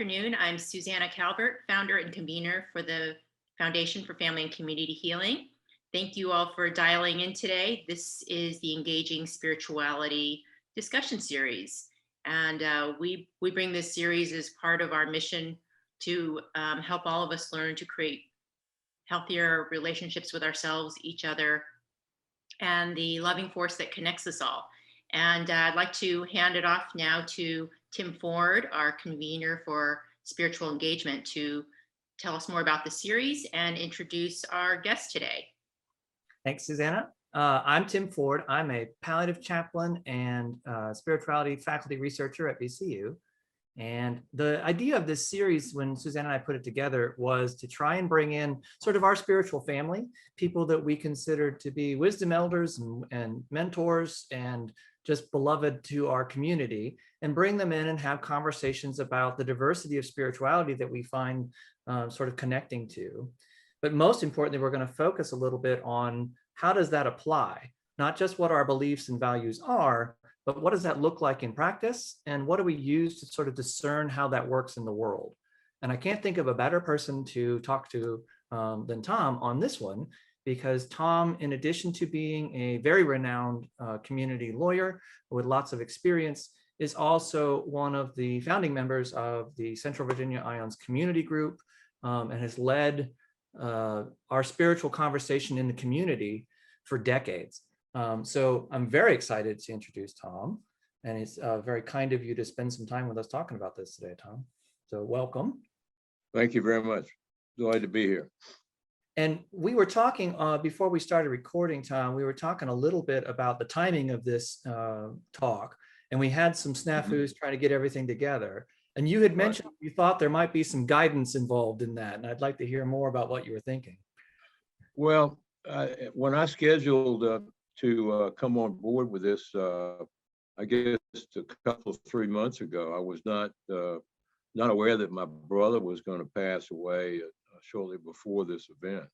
afternoon. I'm Susanna Calvert, founder and convener for the Foundation for Family and Community Healing. Thank you all for dialing in today. This is the Engaging Spirituality discussion series. And we bring this series as part of our mission to help all of us learn to create healthier relationships with ourselves, each other, and the loving force that connects us all. And I'd like to hand it off now to Tim Ford, our convener for spiritual engagement, to tell us more about the series and introduce our guest today. Thanks, Susanna. I'm Tim Ford. I'm a palliative chaplain and spirituality faculty researcher at VCU. And the idea of this series, when Susanna and I put it together, was to try and bring in sort of our spiritual family, people that we consider to be wisdom elders and mentors and just beloved to our community, and bring them in and have conversations about the diversity of spirituality that we find sort of connecting to. But most importantly, we're going to focus a little bit on how does that apply, not just what our beliefs and values are, but what does that look like in practice? And what do we use to sort of discern how that works in the world? And I can't think of a better person to talk to than Tom on this one, because Tom, in addition to being a very renowned community lawyer with lots of experience, is also one of the founding members of the Central Virginia Ions Community Group and has led our spiritual conversation in the community for decades. So I'm very excited to introduce Tom, and it's very kind of you to spend some time with us talking about this today, Tom. So welcome. Thank you very much. Delighted to be here. And we were talking before we started recording, Tom, we were talking a little bit about the timing of this talk, and we had some snafus trying to get everything together. And you had mentioned you thought there might be some guidance involved in that, and I'd like to hear more about what you were thinking. Well, when I scheduled to come on board with this, I guess a couple of 3 months ago, I was not aware that my brother was going to pass away shortly before this event,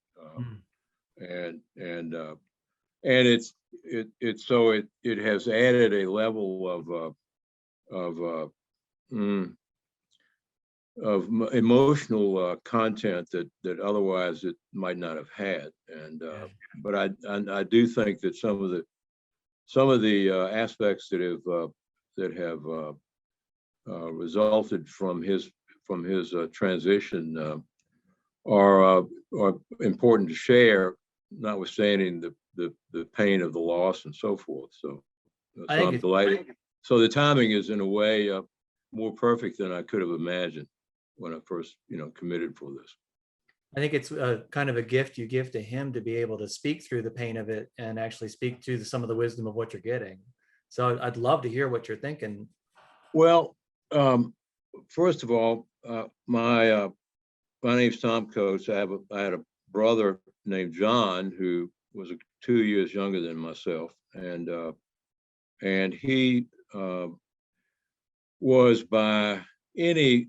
and it has added a level of emotional content that otherwise it might not have had, and but I do think that some of the aspects that have resulted from his transition are important to share, notwithstanding the pain of the loss and so forth. So I'm delighted. So the timing is in a way more perfect than I could have imagined when I first committed for this. I think it's kind of a gift you give to him to be able to speak through the pain of it and actually speak to some of the wisdom of what you're getting. So I'd love to hear what you're thinking. Well, first of all, my name's Tom Coates. I had a brother named John who was 2 years younger than myself, and he was by any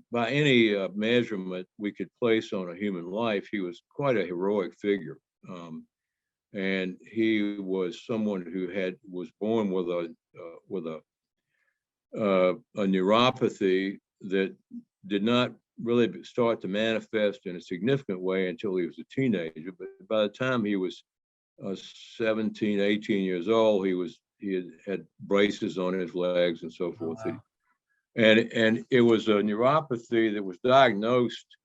measurement we could place on a human life, he was quite a heroic figure, and he was someone who was born with a neuropathy that did not really start to manifest in a significant way until he was a teenager. But by the time he was 17, 18 years old, he had braces on his legs and so forth. Oh, wow. And it was a neuropathy that was diagnosed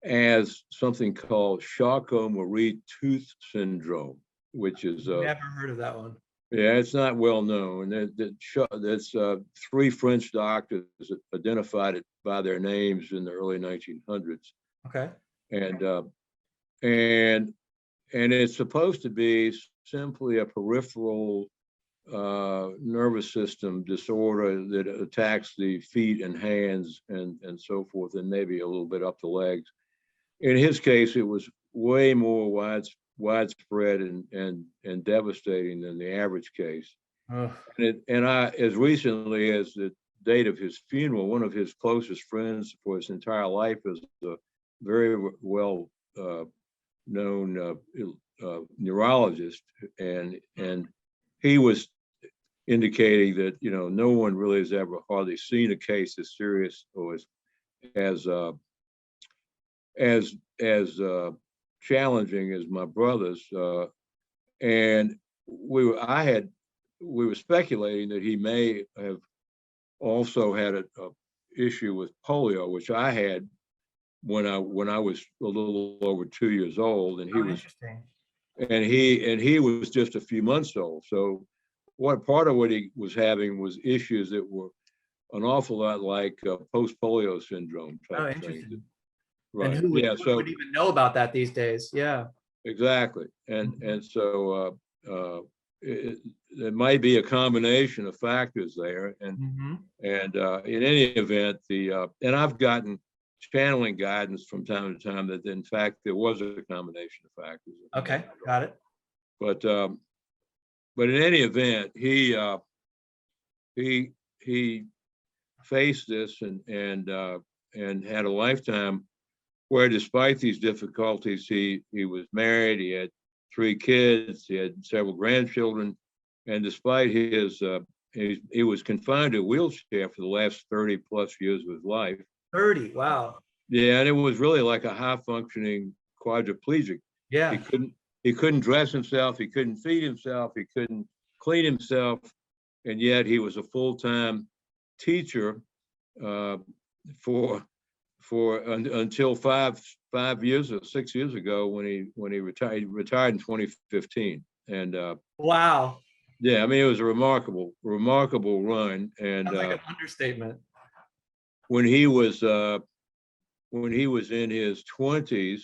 as something called Charcot-Marie-Tooth syndrome, which is never heard of that one. Yeah, it's not well known. There's 3 French doctors that identified it by their names in the early 1900s. Okay. And it's supposed to be simply a peripheral nervous system disorder that attacks the feet and hands and so forth, and maybe a little bit up the legs. In his case, it was way more widespread and devastating than the average case. And I, as recently as the date of his funeral, one of his closest friends for his entire life is a very well known neurologist, and he was indicating that, no one really has ever hardly seen a case as serious or as challenging as my brother's. And we were speculating that he may have also had a issue with polio, which I had when I was a little over 2 years old, and Interesting. he was just a few months old. So part of what he was having was issues that were an awful lot like post-polio syndrome type things. Interesting. Right. And who would, yeah. who So would even know about that these days? Yeah. exactly. And so it might be a combination of factors there. And in any event, and I've gotten channeling guidance from time to time that in fact there was a combination of factors. Okay, got it. But in any event, he faced this and had a lifetime where, despite these difficulties, he was married, he had 3 kids, he had several grandchildren, and despite his he was confined to a wheelchair for the last 30 plus years of his life. 30, wow. Yeah, and it was really like a high functioning quadriplegic. Yeah. He couldn't dress himself, he couldn't feed himself, he couldn't clean himself, and yet he was a full-time teacher until 5 years or 6 years ago when he retired. He retired in 2015, and wow. Yeah, I mean, it was a remarkable run. And sounds like an understatement. When he was in his 20s,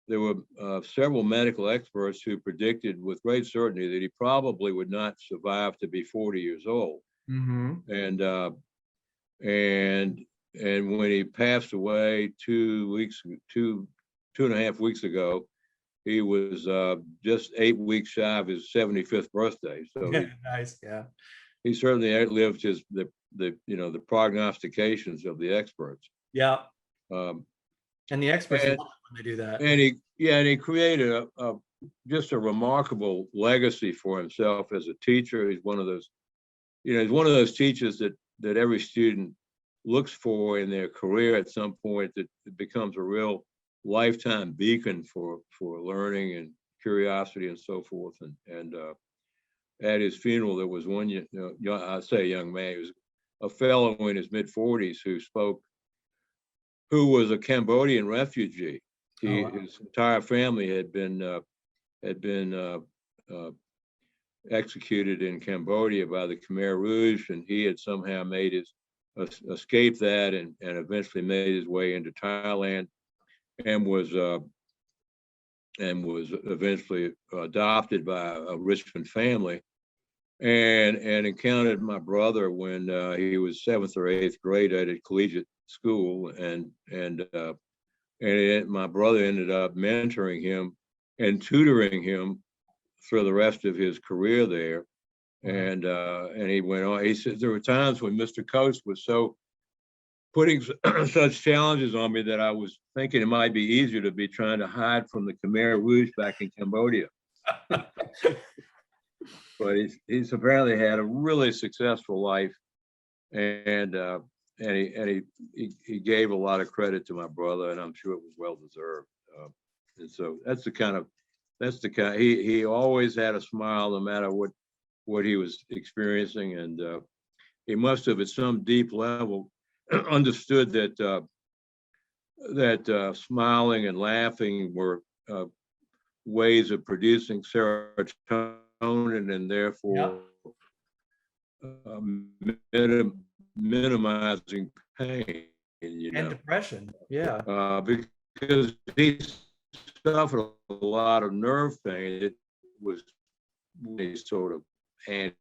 there were several medical experts who predicted with great certainty that he probably would not survive to be 40 years old. And when he passed away 2.5 weeks ago, he was just 8 weeks shy of his 75th birthday. So nice, yeah. He certainly outlived the prognostications of the experts. Yeah. And the experts love it when they do that. And he created just a remarkable legacy for himself as a teacher. He's one of those, teachers that every student looks for in their career at some point, that it becomes a real lifetime beacon for learning and curiosity and so forth. And at his funeral, there was one, I say young man, he was a fellow in his mid-40s who was a Cambodian refugee. His entire family had been executed in Cambodia by the Khmer Rouge, and he had somehow escaped that and eventually made his way into Thailand, and was eventually adopted by a Richmond family, and encountered my brother when he was 7th or 8th grade at a collegiate school, and my brother ended up mentoring him and tutoring him for the rest of his career there. And he went on. He said there were times when Mr. Coast was putting such challenges on me that I was thinking it might be easier to be trying to hide from the Khmer Rouge back in Cambodia. But he's apparently had a really successful life, and he gave a lot of credit to my brother, and I'm sure it was well deserved. And so that's the kind he always had a smile no matter what he was experiencing, and he must have at some deep level understood that smiling and laughing were ways of producing serotonin and therefore minimizing pain, and depression. Yeah. Because he suffered a lot of nerve pain. It was any sort of pain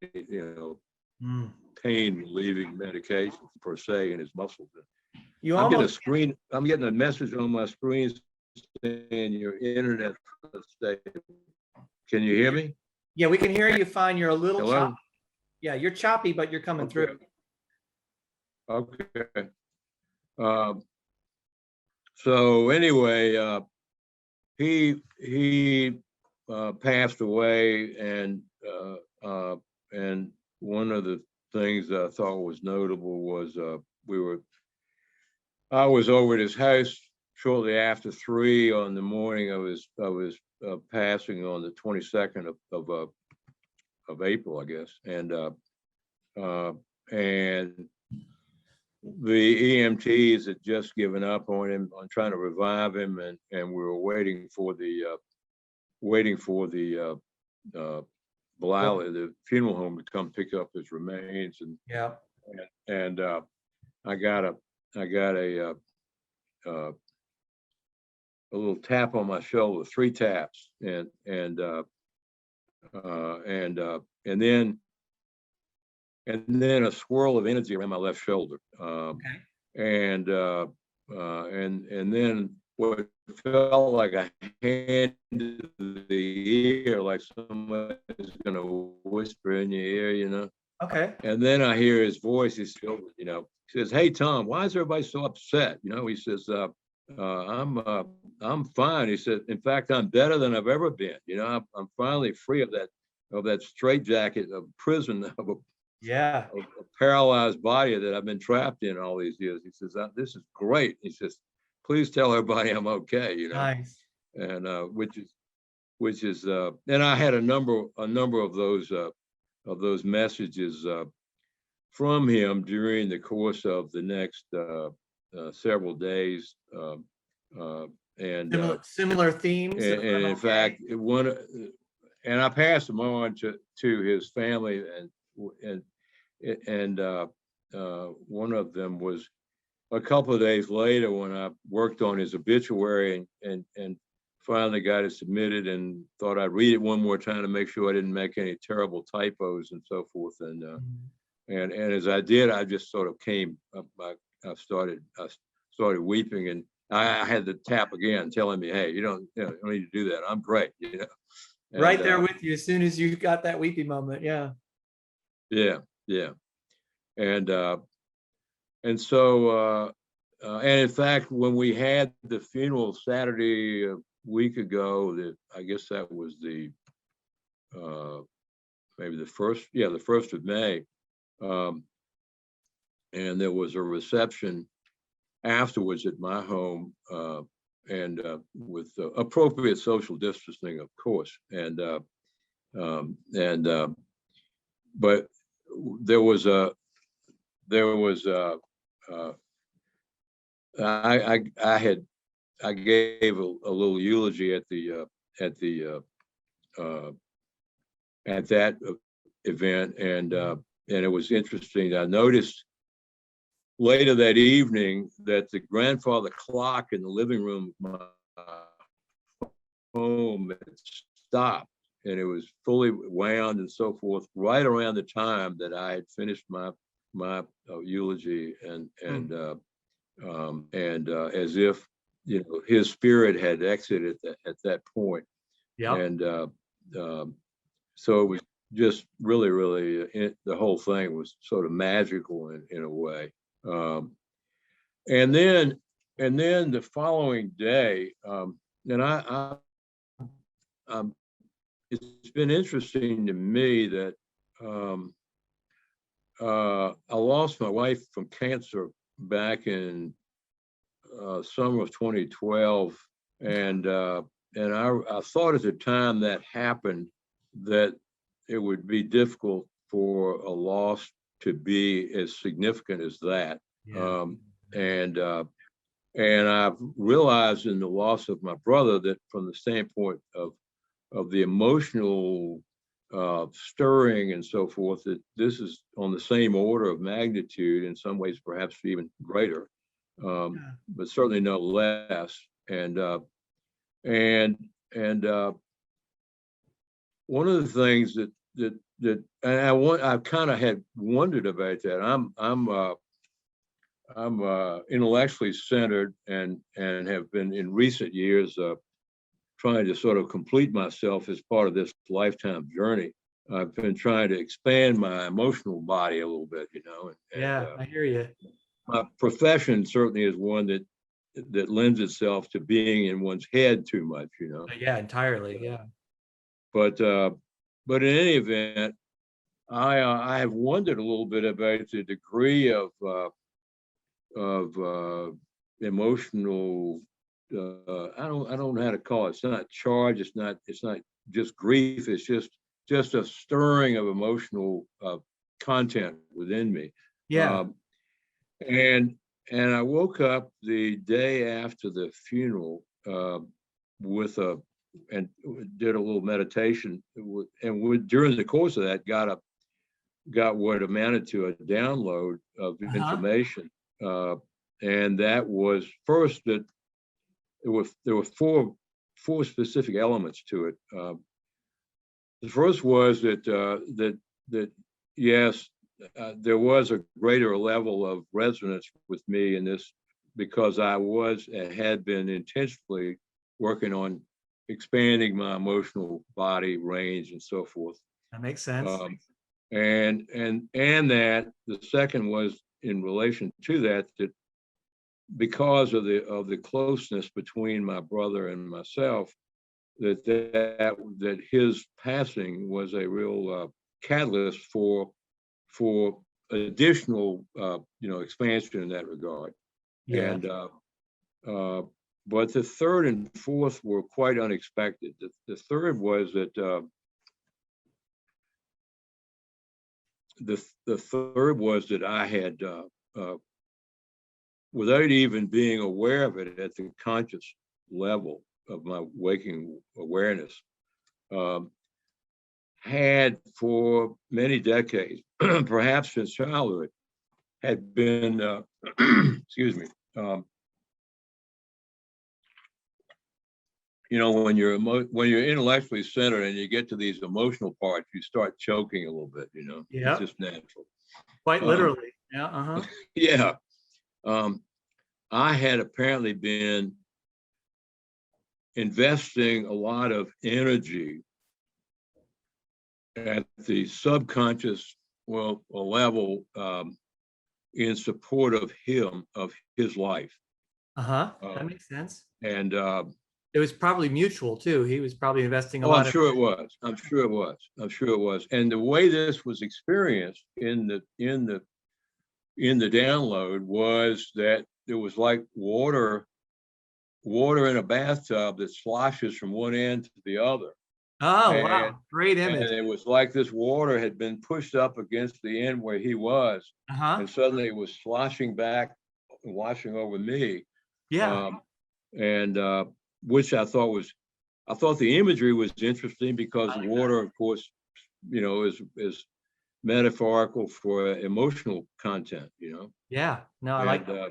relieving medication per se in his muscles. I'm getting a message on my screen saying your internet stable. Can you hear me? Yeah, we can hear you fine. You're a little choppy. Yeah, you're choppy, but you're coming through. Okay. So anyway, he passed away, and one of the things that I thought was notable was I was over at his house shortly after 3 on the morning of his passing on the 22nd of April, I guess, and the EMTs had just given up on him, on trying to revive him, and we were waiting for the the funeral home to come pick up his remains, and Yeah. I got a little tap on my shoulder, 3 taps, and then a swirl of energy around my left shoulder, Okay. and then what felt like a hand to the ear, like somebody's gonna whisper in your ear, you know. Okay. And then I hear his voice. He says, "Hey Tom, why is everybody so upset?" He says, I'm fine." He said, "In fact, I'm better than I've ever been. I'm finally free of that straitjacket of prison of a paralyzed body that I've been trapped in all these years." He says, "This is great." He says, "Please tell everybody I'm okay." Nice. And which is and I had a number of those messages from him during the course of the next several days, and similar themes. And in fact, and I passed them on to his family, and one of them was a couple of days later when I worked on his obituary and finally got it submitted, and thought I'd read it one more time to make sure I didn't make any terrible typos and so forth. And as I did, I just sort of came up. I started weeping, and I had to tap again, telling me, "Hey, you don't need to do that. I'm great." And, right there with you as soon as you got that weepy moment. Yeah. Yeah. And so and in fact, when we had the funeral Saturday a week ago, I guess that was maybe the 1st of May, and there was a reception afterwards at my home, and with appropriate social distancing, of course, but there was I gave a little eulogy at that event, and it was interesting. I noticed later that evening that the grandfather clock in the living room of my home had stopped, and it was fully wound and so forth, right around the time that I had finished my eulogy, and as if his spirit had exited at that point. Yeah. And so it was just really, the whole thing was sort of magical in a way. And then the following day, and it's been interesting to me that I lost my wife from cancer back in summer of 2012, and I thought at the time that happened that it would be difficult for a loss to be as significant as that. Yeah. And I've realized in the loss of my brother that from the standpoint of the emotional stirring and so forth, that this is on the same order of magnitude, in some ways perhaps even greater, but certainly no less. And one of the things that I kind of had wondered about that. I'm intellectually centered, and have been in recent years trying to sort of complete myself as part of this lifetime journey. I've been trying to expand my emotional body a little bit, I hear you. My profession certainly is one that lends itself to being in one's head too much, Yeah, entirely. Yeah. But in any event, I have wondered a little bit about the degree of emotional. I don't know how to call it. It's not charge. It's not just grief. It's just a stirring of emotional content within me. Yeah. And I woke up the day after the funeral with and did a little meditation, and during the course of that got what amounted to a download of information, and that was first that there were four specific elements to it. The first was that yes, there was a greater level of resonance with me in this because I had been intentionally working on expanding my emotional body range and so forth. That makes sense. And that the second was in relation to that because of the closeness between my brother and myself, that his passing was a real catalyst for additional expansion in that regard. Yeah. And but the third and fourth were quite unexpected. The third was that the third was that I had without even being aware of it at the conscious level of my waking awareness, had for many decades, perhaps since childhood, had been, excuse me, when you're intellectually centered and you get to these emotional parts, you start choking a little bit. Yeah. It's just natural. Quite literally. Yeah. Yeah. I had apparently been investing a lot of energy at the subconscious level in support of his life. That makes sense. And it was probably mutual too. He was probably investing a lot. I'm sure it was. I'm sure it was. And the way this was experienced in the download was that it was like water in a bathtub that sloshes from one end to the other. Oh, wow. Great image. And it was like this water had been pushed up against the end where he was. And suddenly it was sloshing back and washing over me. Yeah. Which I thought the imagery was interesting because water, of course, is metaphorical for emotional content, Yeah. No, I like that.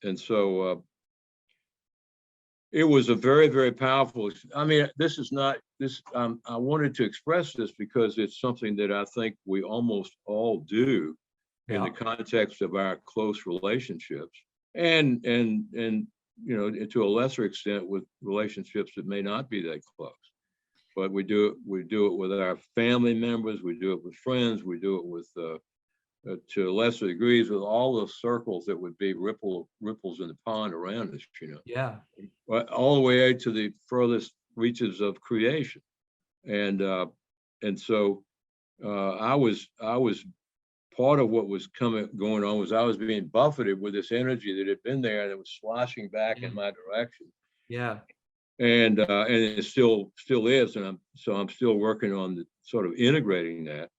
And so it was a very, very powerful. I mean, this is not this. I wanted to express this because it's something that I think we almost all do in the context of our close relationships, and to a lesser extent with relationships that may not be that close. But we do it with our family members. We do it with friends. We do it with to lesser degrees with all those circles that would be ripples in the pond around us, Yeah. All the way out to the furthest reaches of creation. And so I was part of what was going on was I was being buffeted with this energy that had been there and it was sloshing back in my direction. Yeah. And it still is. And I'm still working on the sort of integrating that.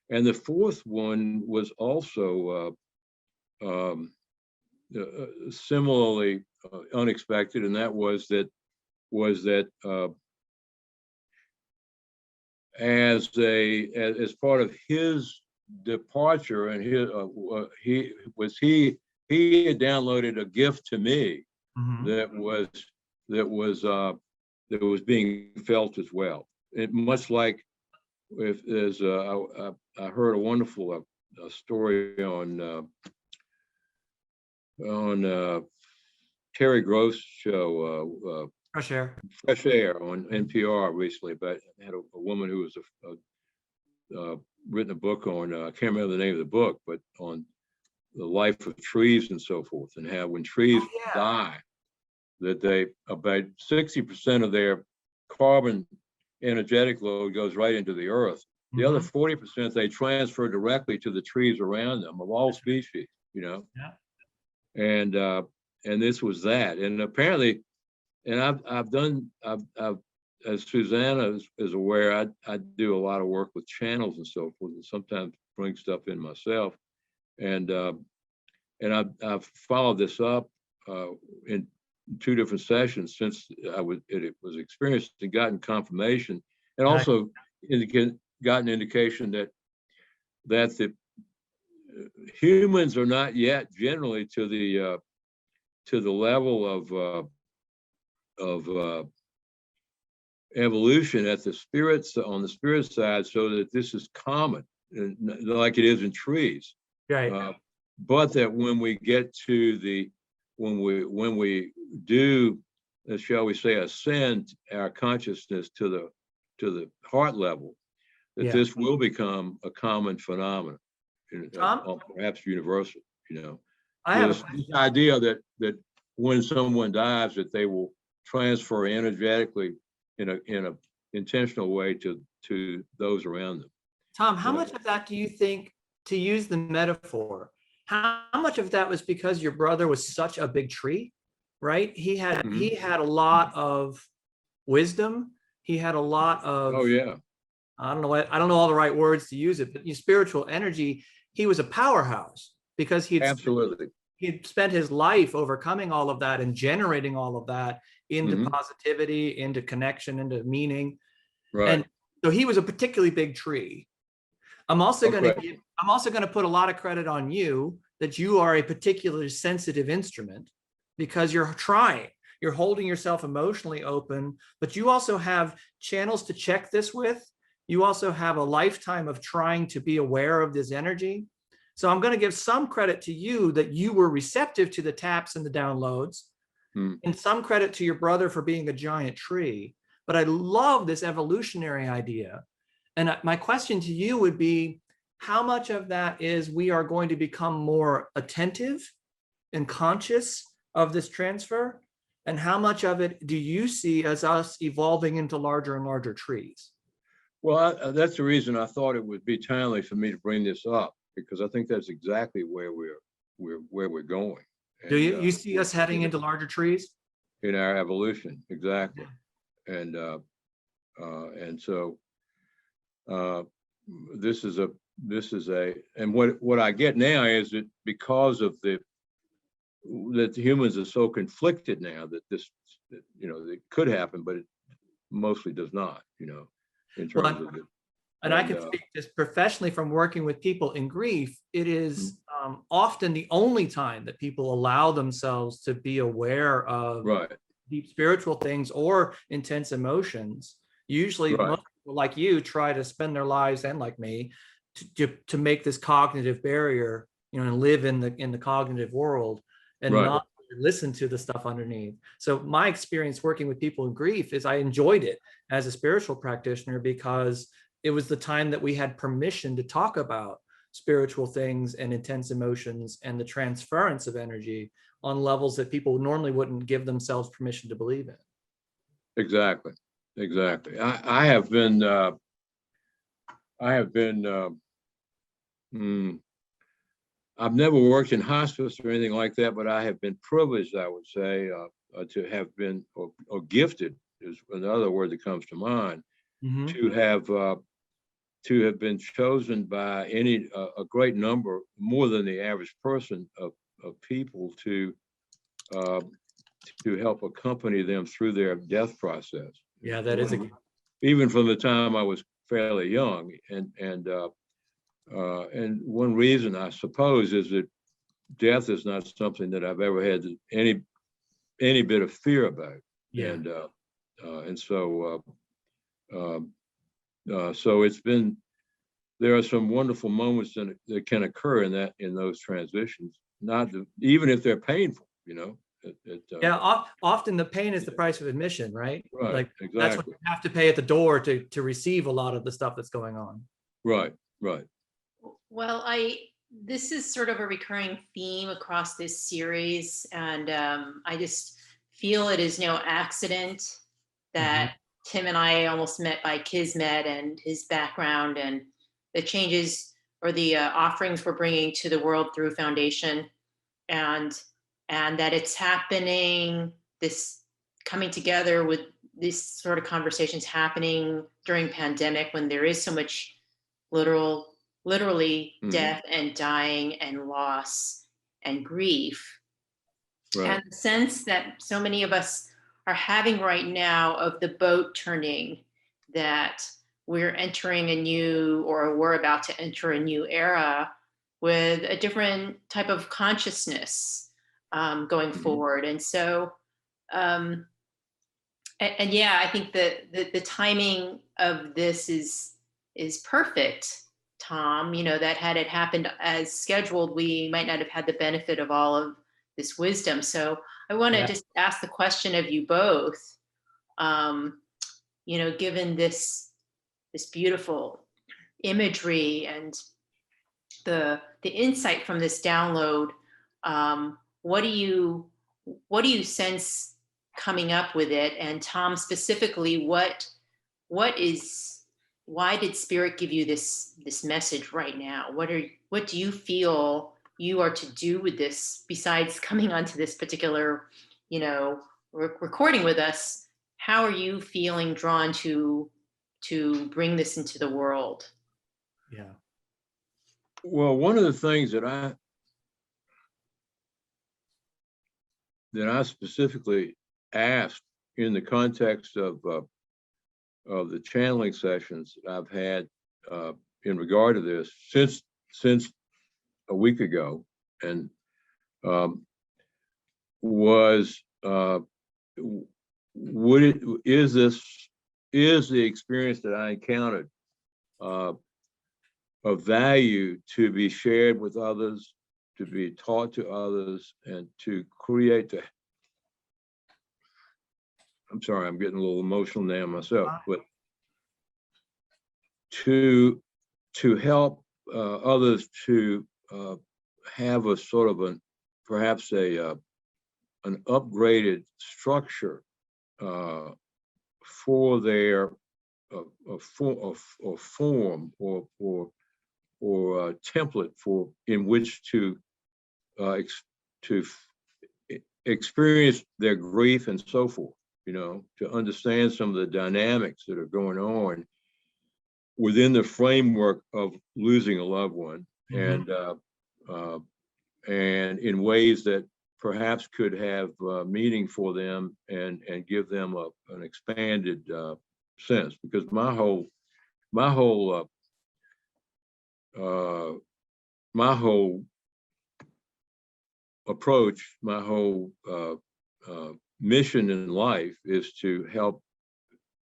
And the fourth one was also similarly unexpected, and that was that as part of his departure and he had downloaded a gift to me that was being felt as well. Much like I heard a wonderful story on Terry Gross show, Fresh Air on NPR recently, but had a woman who was written a book on, I can't remember the name of the book, but on the life of trees and so forth, and how when trees die, that they about 60% of their carbon energetic load goes right into the earth. The other 40% they transfer directly to the trees around them of all species, you know. Yeah. And this was that. And apparently, and I've as Susanna is aware, I do a lot of work with channels and so forth, and sometimes bring stuff in myself. And I've followed this up in 2 different sessions since it was experienced and gotten confirmation, and also gotten indication that the humans are not yet generally to the level of evolution at the spirits on the spirit side, so that this is common, like it is in trees. Right. But that when we get to when we do, shall we say, ascend our consciousness to the heart level, that this will become a common phenomenon, perhaps universal. You know, I have this idea that when someone dies, that they will transfer energetically in a intentional way to those around them. Tom, how much of that do you think, to use the metaphor, how much of that was because your brother was such a big tree, right? He had a lot of wisdom. He had a lot of, I don't know all the right words to use it, but spiritual energy. He was a powerhouse because he'd spent his life overcoming all of that and generating all of that into positivity, into connection, into meaning. Right. And so he was a particularly big tree. I'm also going to put a lot of credit on you that you are a particularly sensitive instrument, because you're trying, you're holding yourself emotionally open, but you also have channels to check this with. You also have a lifetime of trying to be aware of this energy. So I'm going to give some credit to you that you were receptive to the taps and the downloads, and some credit to your brother for being a giant tree. But I love this evolutionary idea. And my question to you would be, how much of that is we are going to become more attentive and conscious of this transfer? And how much of it do you see as us evolving into larger and larger trees? Well, that's the reason I thought it would be timely for me to bring this up, because I think that's exactly where we're going. Do you see us heading into larger trees? In our evolution, exactly. And so this is and what I get now is that because of that humans are so conflicted now that this, it could happen, but it mostly does not, in terms of it. And I can speak this professionally from working with people in grief. It is often the only time that people allow themselves to be aware of deep spiritual things or intense emotions. Usually most people like you try to spend their lives, and like me, to make this cognitive barrier, and live in the cognitive world and not listen to the stuff underneath. So my experience working with people in grief is I enjoyed it as a spiritual practitioner, because it was the time that we had permission to talk about spiritual things and intense emotions and the transference of energy on levels that people normally wouldn't give themselves permission to believe in. Exactly. I have been I've never worked in hospice or anything like that, but I have been privileged, I would say, to have been, or gifted is another word that comes to mind, to have been chosen by a great number, more than the average person, of people to help accompany them through their death process. Yeah, that is even from the time I was fairly young, and one reason, I suppose, is that death is not something that I've ever had any bit of fear about. And so it's been, there are some wonderful moments that can occur in those transitions, even if they're painful, often the pain is the price of admission, right? Right, exactly. That's what you have to pay at the door to receive a lot of the stuff that's going on. Right. Well, this is sort of a recurring theme across this series, and I just feel it is no accident that Tim and I almost met by Kismet and his background and the changes or the offerings we're bringing to the world through Foundation, and that it's happening, this coming together with these sort of conversations happening during pandemic when there is so much literally death and dying and loss and grief. Right. And the sense that so many of us are having right now of the boat turning, that we're entering a new, or we're about to enter a new era with a different type of consciousness going forward. And so, and yeah, I think that the timing of this is perfect, Tom. You know, that had it happened as scheduled, we might not have had the benefit of all of this wisdom. So I want to just ask the question of you both. You know, given this beautiful imagery and the insight from this download, what do you sense coming up with it? And Tom, specifically, why did Spirit give you this message right now? What do you feel you are to do with this, besides coming onto this particular, you know, recording with us? How are you feeling drawn to bring this into the world? Yeah. Well, one of the things that I specifically asked in the context of the channeling sessions that I've had in regard to this since a week ago, and was is the experience that I encountered of value to be shared with others, to be taught to others, and to create the, I'm sorry, I'm getting a little emotional now myself, but to help others to have a sort of perhaps an upgraded structure for their form or template for in which to experience their grief and so forth, you know, to understand some of the dynamics that are going on within the framework of losing a loved one, and in ways that perhaps could have meaning for them and give them an expanded sense. Because my whole approach, my whole mission in life is to help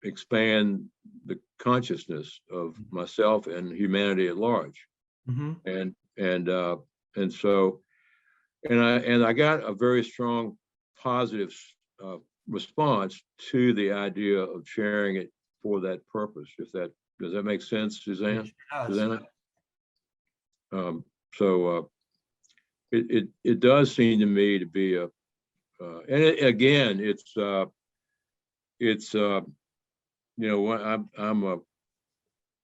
expand the consciousness of myself and humanity at large. And so I got a very strong positive response to the idea of sharing it for that purpose. Does that make sense, Susanna? Susanna? So it does seem to me to be you know,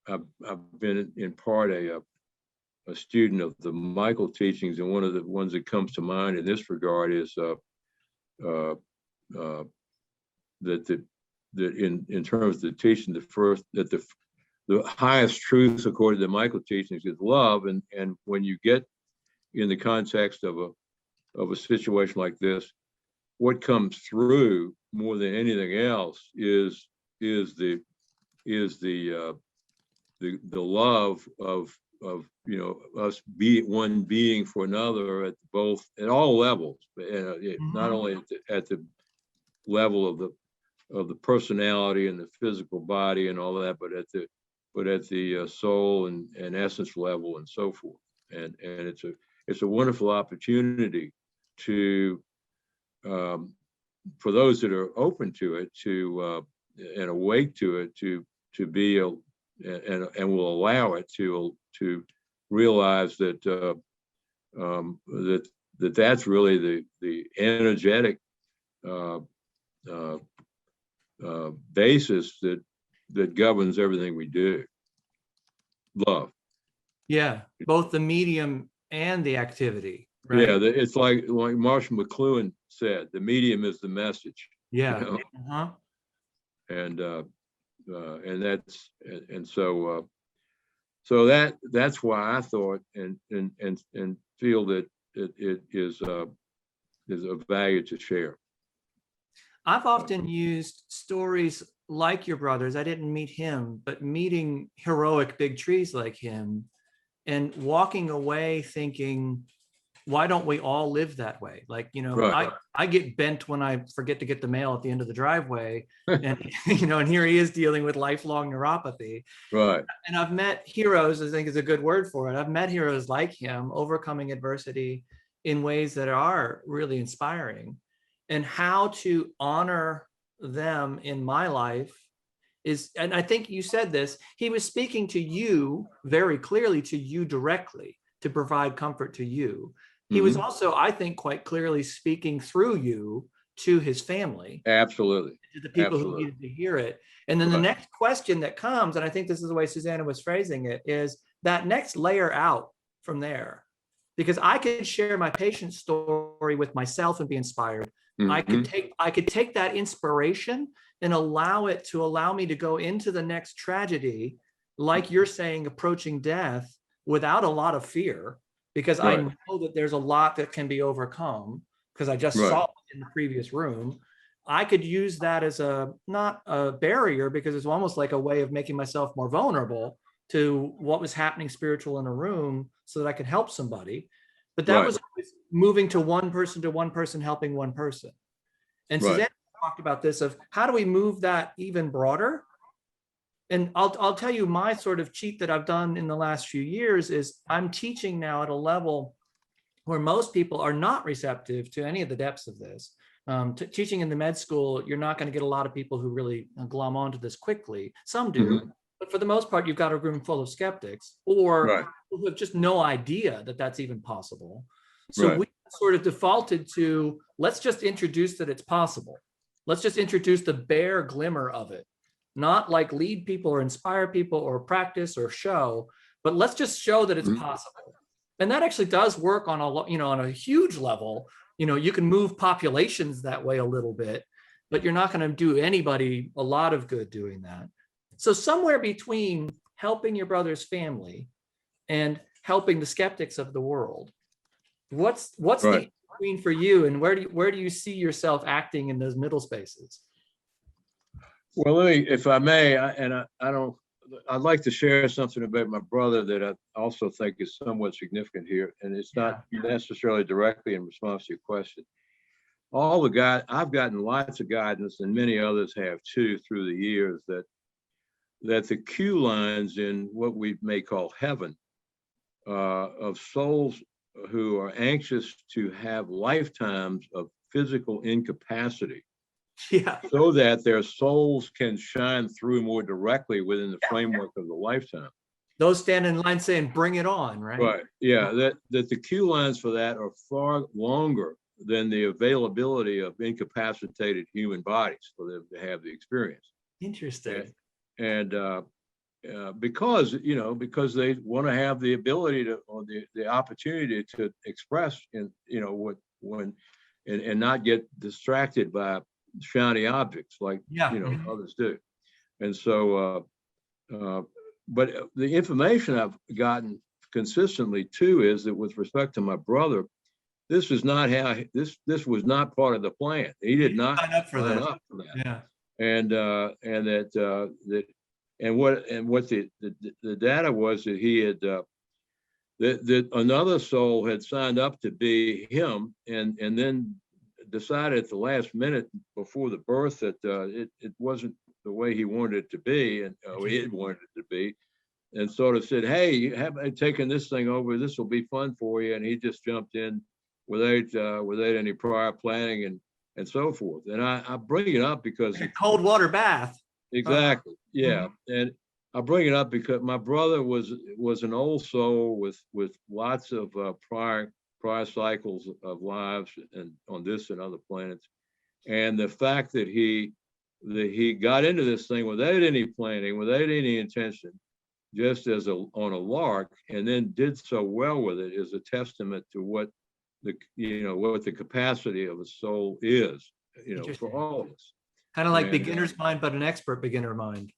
I've been in part a student of the Michael teachings, and one of the ones that comes to mind in this regard is that in terms of the teaching, the highest truth according to the Michael teachings is love, and when you get in the context of a situation like this, what comes through more than anything else is the love of you know, us one being for another at all levels, not only at the level of the personality and the physical body and all that, but at the soul and essence level and so forth. And it's a wonderful opportunity to for those that are open to it, and awake to it, to be and will allow it to realize that that's really the energetic basis that governs everything we do. Love. Yeah, both the medium and the activity, right? Yeah, it's like Marshall McLuhan said, the medium is the message. Yeah. You know? And that's so that's why I thought and feel that it is of value to share. I've often used stories like your brother's. I didn't meet him, but meeting heroic big trees like him and walking away thinking, why don't we all live that way? Like, you know, Right. I get bent when I forget to get the mail at the end of the driveway. And, you know, and here he is dealing with lifelong neuropathy. Right. And I've met heroes, I think is a good word for it. I've met heroes like him overcoming adversity in ways that are really inspiring. And how to honor them in my life is, and I think you said this, he was speaking to you very clearly, to you directly, to provide comfort to you. He was also, I think, quite clearly speaking through you to his family. Absolutely. To the people who needed to hear it. And then the next question that comes, and I think this is the way Susanna was phrasing it, is that next layer out from there. Because I could share my patient's story with myself and be inspired. I could take that inspiration and allow it to allow me to go into the next tragedy, like you're saying, approaching death without a lot of fear, because I know that there's a lot that can be overcome, because I just saw it in the previous room. I could use that as not a barrier, because it's almost like a way of making myself more vulnerable to what was happening spiritual in a room so that I could help somebody. But that was always moving to one person, helping one person. And Susanna talked about this of how do we move that even broader? And I'll tell you my sort of cheat that I've done in the last few years is I'm teaching now at a level where most people are not receptive to any of the depths of this. Teaching in the med school, you're not going to get a lot of people who really glom onto this quickly. Some do, but for the most part, you've got a room full of skeptics or people who have just no idea that that's even possible. So we sort of defaulted to, let's just introduce that it's possible. Let's just introduce the bare glimmer of it, not like lead people or inspire people or practice or show, but let's just show that it's possible. And that actually does work on on a huge level. You know, you can move populations that way a little bit, but you're not going to do anybody a lot of good doing that. So somewhere between helping your brother's family and helping the skeptics of the world, what's the between for you, and where do you see yourself acting in those middle spaces? Well, let me, if I may, I'd like to share something about my brother that I also think is somewhat significant here, and it's not necessarily directly in response to your question. I've gotten lots of guidance, and many others have too, through the years, that the cue lines in what we may call heaven of souls who are anxious to have lifetimes of physical incapacity, so that their souls can shine through more directly within the framework of the lifetime. Those stand in line saying, bring it on, right? Right, yeah, that the cue lines for that are far longer than the availability of incapacitated human bodies for them to have the experience. Interesting. And because they want to have the ability to, or the opportunity to express and not get distracted by shiny objects like others do. And so but the information I've gotten consistently too is that with respect to my brother, this was not this was not part of the plan. He did not sign up for that. Yeah. And what the data was that he had that another soul had signed up to be him, and then decided at the last minute before the birth that it wasn't the way he wanted it to be, and he wanted it to be, and sort of said, "Hey, you haven't taken this thing over. This will be fun for you." And he just jumped in without any prior planning and so forth. And I bring it up because like a cold water bath. Exactly. Yeah. And I bring it up because my brother was an old soul with lots of prior cycles of lives and on this and other planets. And the fact that he he got into this thing without any planning, without any intention, just as on a lark, and then did so well with it is a testament to what the capacity of a soul is, for all of us. Kind of like And, beginner's mind, but an expert beginner mind.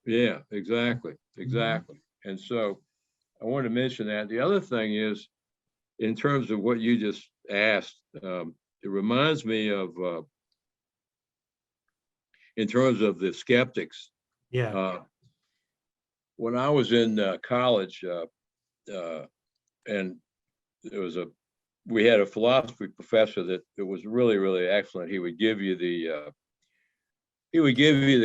Yeah, exactly. And so I wanted to mention that. The other thing is, in terms of what you just asked, it reminds me of, in terms of the skeptics. Yeah. When I was in college, and we had a philosophy professor that it was really, really excellent. He would give you the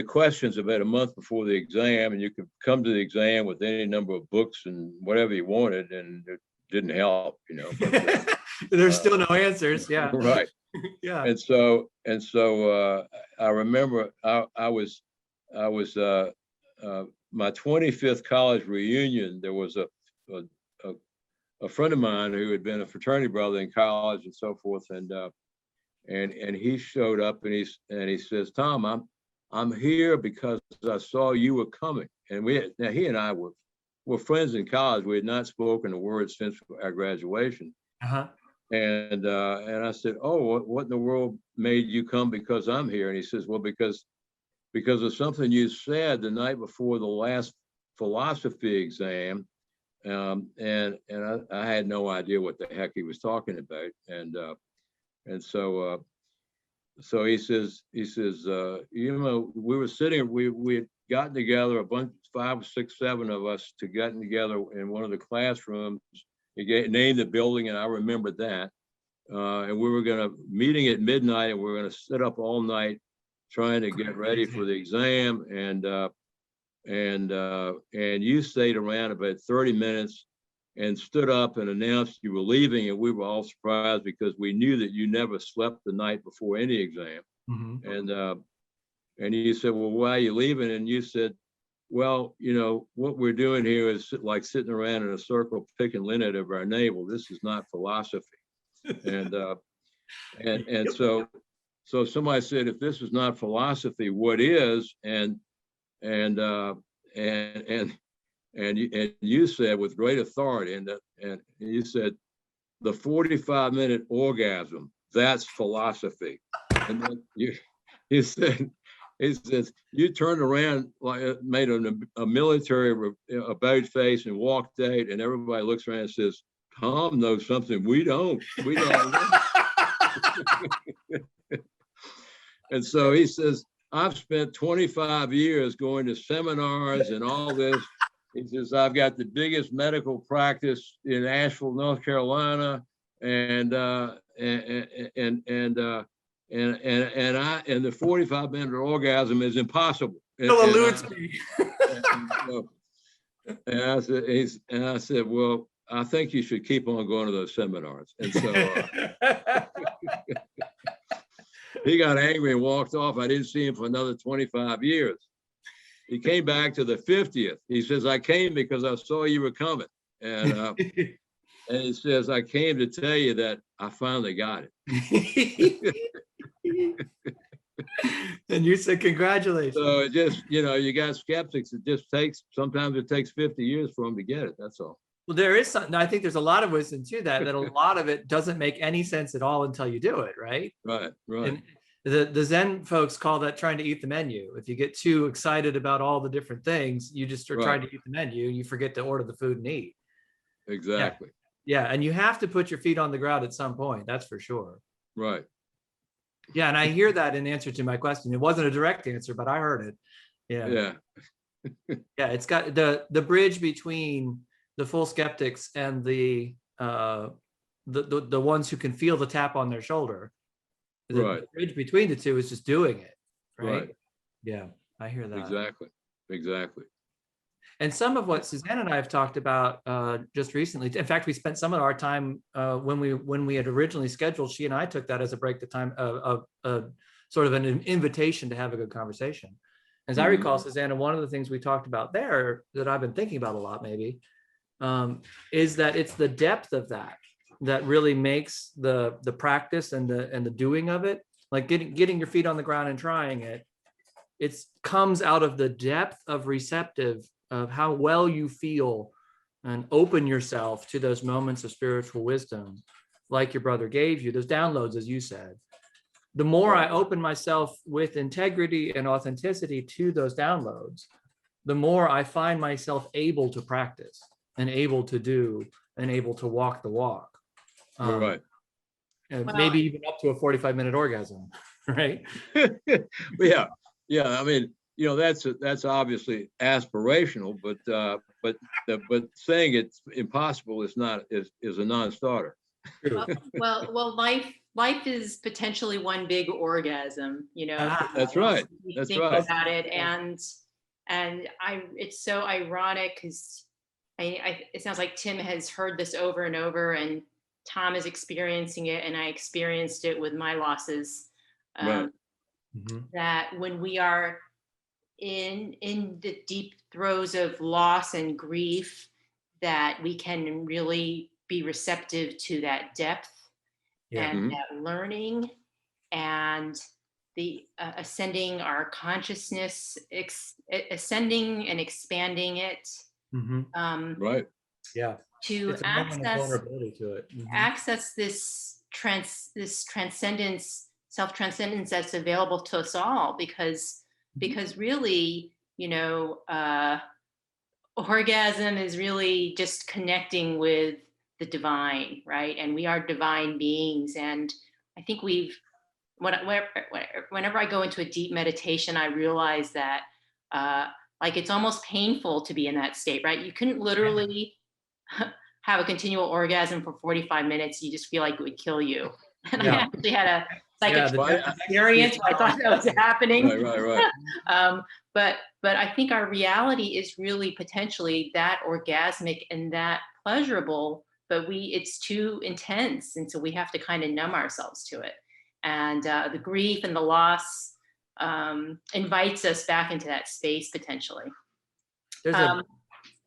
questions about a month before the exam, and you could come to the exam with any number of books and whatever you wanted, and it didn't help, But, there's still no answers. Yeah. Right. Yeah. And so I remember I was my 25th college reunion. There was a friend of mine who had been a fraternity brother in college and so forth, and he showed up and he says, "Tom, I'm here because I saw you were coming." And he and I were friends in college. We had not spoken a word since our graduation. Uh-huh. And I said, "Oh, what in the world made you come because I'm here?" And he says, "Well, because of something you said the night before the last philosophy exam." And I had no idea what the heck he was talking about. And so he says, we were sitting, we had gotten together, a bunch, 5, 6, 7 of us to gotten together in one of the classrooms. He named the building, and I remembered that. And we were meeting at midnight, and we were going to sit up all night trying to get ready for the exam. And you stayed around about 30 minutes and stood up and announced you were leaving, and we were all surprised because we knew that you never slept the night before any exam. Mm-hmm. And you said, "Well, why are you leaving?" And you said, "Well, what we're doing here is like sitting around in a circle picking lint of our navel. This is not philosophy." And so somebody said, "If this is not philosophy, what is?" And you said with great authority, and you said, "The 45-minute orgasm, that's philosophy." And then he says, "You turned around, like made a military about face and walked out, and everybody looks around and says, 'Tom knows something we don't know.'" And so he says, "I've spent 25 years going to seminars and all this." He says, "I've got the biggest medical practice in Asheville, North Carolina, and the 45-minute orgasm is impossible." And I said, "Well, I think you should keep on going to those seminars." And so he got angry and walked off. I didn't see him for another 25 years. He came back to the 50th. He says, "I came because I saw you were coming." And he says, "I came to tell you that I finally got it." And you said, "Congratulations." So it just, you got skeptics. Sometimes it takes 50 years for them to get it. That's all. Well, there is something, I think there's a lot of wisdom to that a lot of it doesn't make any sense at all until you do it, right? Right. And the Zen folks call that trying to eat the menu. If you get too excited about all the different things, you just are trying to eat the menu and you forget to order the food and eat. Exactly. Yeah. And you have to put your feet on the ground at some point. That's for sure. Right. Yeah. And I hear that in answer to my question. It wasn't a direct answer, but I heard it. Yeah. Yeah. Yeah. It's got the bridge between the full skeptics and the ones who can feel the tap on their shoulder. The bridge between the two is just doing it. Right. Yeah, I hear that. Exactly. And some of what Susanna and I have talked about just recently, in fact, we spent some of our time when we had originally scheduled, she and I took that as a break, the time of sort of an invitation to have a good conversation. As I recall, Susanna, one of the things we talked about there that I've been thinking about a lot maybe is that it's the depth of that really makes the practice and the doing of it, like getting your feet on the ground and trying it, it comes out of the depth of receptive of how well you feel and open yourself to those moments of spiritual wisdom, like your brother gave you, those downloads, as you said. The more I open myself with integrity and authenticity to those downloads, the more I find myself able to practice and able to do and able to walk the walk. Right. And Well, maybe even up to a 45-minute orgasm, right? Yeah. Yeah. I mean, you know, that's obviously aspirational, but saying it's impossible is a non-starter. well, life is potentially one big orgasm, you know. That's right. You That's think right. about it, and it's so ironic because it sounds like Tim has heard this over and over, and Tom is experiencing it, and I experienced it with my losses. Right. That when we are in the deep throes of loss and grief, that we can really be receptive to that depth and that learning and the ascending our consciousness, ascending and expanding it. Right. Yeah. To It's a moment of vulnerability to it. access this transcendence, self-transcendence that's available to us all, because really, you know, orgasm is really just connecting with the divine, right? And we are divine beings. And I think whenever I go into a deep meditation, I realize that like it's almost painful to be in that state, right? You couldn't literally have a continual orgasm for 45 minutes. You just feel like it would kill you. And I actually had a psychic experience where I thought that was happening. Right. But I think our reality is really potentially that orgasmic and that pleasurable, but it's too intense. And so we have to kind of numb ourselves to it. And the grief and the loss invites us back into that space potentially.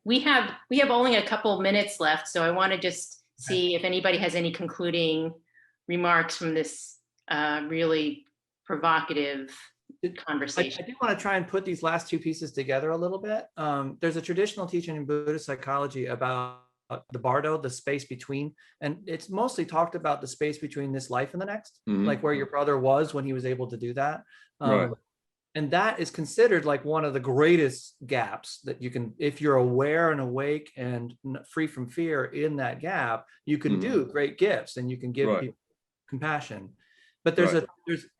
We have only a couple of minutes left, so I want to just see if anybody has any concluding remarks from this really provocative conversation. I do want to try and put these last two pieces together a little bit. There's a traditional teaching in Buddhist psychology about the bardo, the space between, and it's mostly talked about the space between this life and the next, like where your brother was when he was able to do that. Right. And that is considered like one of the greatest gaps that you can, if you're aware and awake and free from fear in that gap, you can do great gifts and you can give people compassion. But there's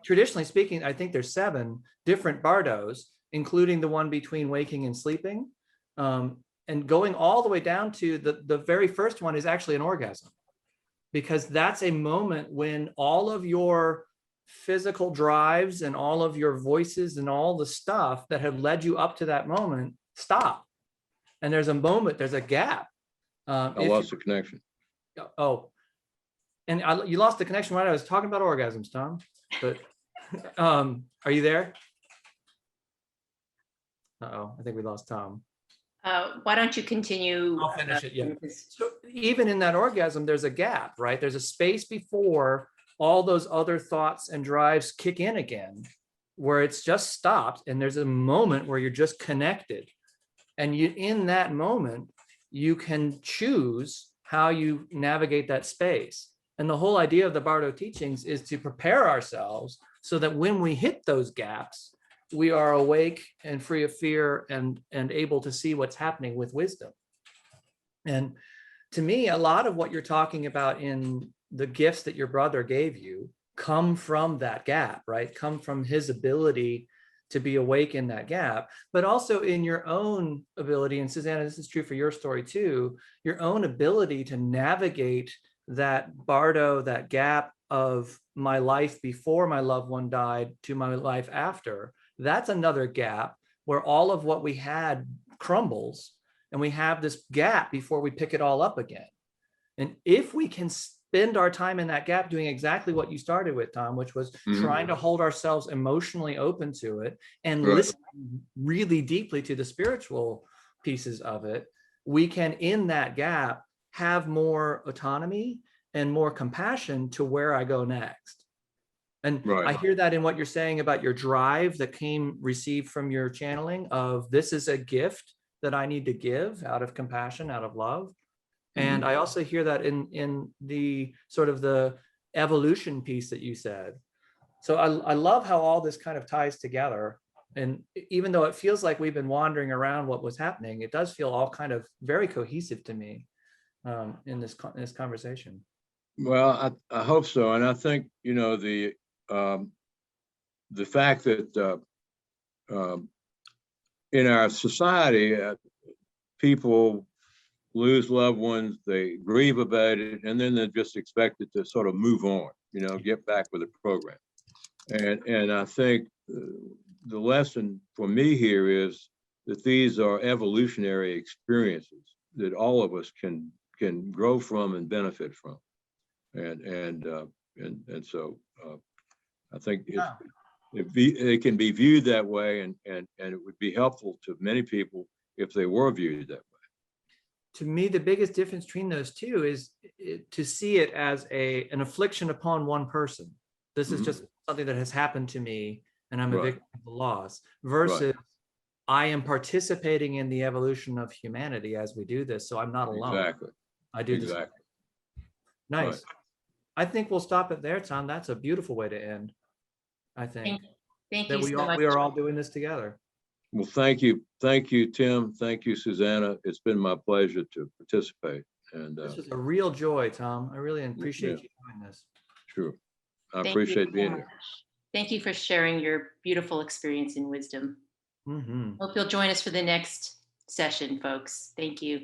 traditionally speaking, I think there's 7 different bardos, including the one between waking and sleeping. And going all the way down to the very first one is actually an orgasm, because that's a moment when all of your physical drives and all of your voices and all the stuff that have led you up to that moment stop. And there's a moment, there's a gap. I lost the connection. Oh, and you lost the connection when I was talking about orgasms, Tom. But are you there? Uh-oh, I think we lost Tom. Why don't you continue? I'll finish it. Yeah. So even in that orgasm, there's a gap, right? There's a space before all those other thoughts and drives kick in again, where it's just stopped. And there's a moment where you're just connected. And in that moment, you can choose how you navigate that space. And the whole idea of the Bardo teachings is to prepare ourselves so that when we hit those gaps, we are awake and free of fear and able to see what's happening with wisdom. And to me, a lot of what you're talking about in the gifts that your brother gave you come from that gap, right? Come from his ability to be awake in that gap, but also in your own ability. And Susanna, this is true for your story too, your own ability to navigate that bardo, that gap of my life before my loved one died to my life after. That's another gap where all of what we had crumbles and we have this gap before we pick it all up again. And if we can spend our time in that gap doing exactly what you started with, Tom, which was trying to hold ourselves emotionally open to it and listen really deeply to the spiritual pieces of it, we can, in that gap, have more autonomy and more compassion to where I go next. And I Right. hear that in what you're saying about your drive that received from your channeling of this is a gift that I need to give out of compassion, out of love. And I also hear that in the sort of the evolution piece that you said. So I love how all this kind of ties together. And even though it feels like we've been wandering around what was happening, it does feel all kind of very cohesive to me in this conversation. Well, I hope so. And I think, you know, the fact that in our society, people lose loved ones, they grieve about it, and then they're just expected to sort of move on, you know, get back with the program. And I think the lesson for me here is that these are evolutionary experiences that all of us can grow from and benefit from. And so I think it can be viewed that way, and it would be helpful to many people if they were viewed that way. To me, the biggest difference between those two is to see it as an affliction upon one person. This is just something that has happened to me, and I'm a victim of the loss, versus I am participating in the evolution of humanity as we do this. So I'm not alone. Exactly. I do this. Nice. Right. I think we'll stop it there, Tom. That's a beautiful way to end. I think Thank that you so much. we are all doing this together. Well, thank you, Tim. Thank you, Susanna. It's been my pleasure to participate. And this was a real joy, Tom. I really appreciate you doing this. Sure, I Thank appreciate you being so here. much. Thank you for sharing your beautiful experience and wisdom. Hope you'll join us for the next session, folks. Thank you.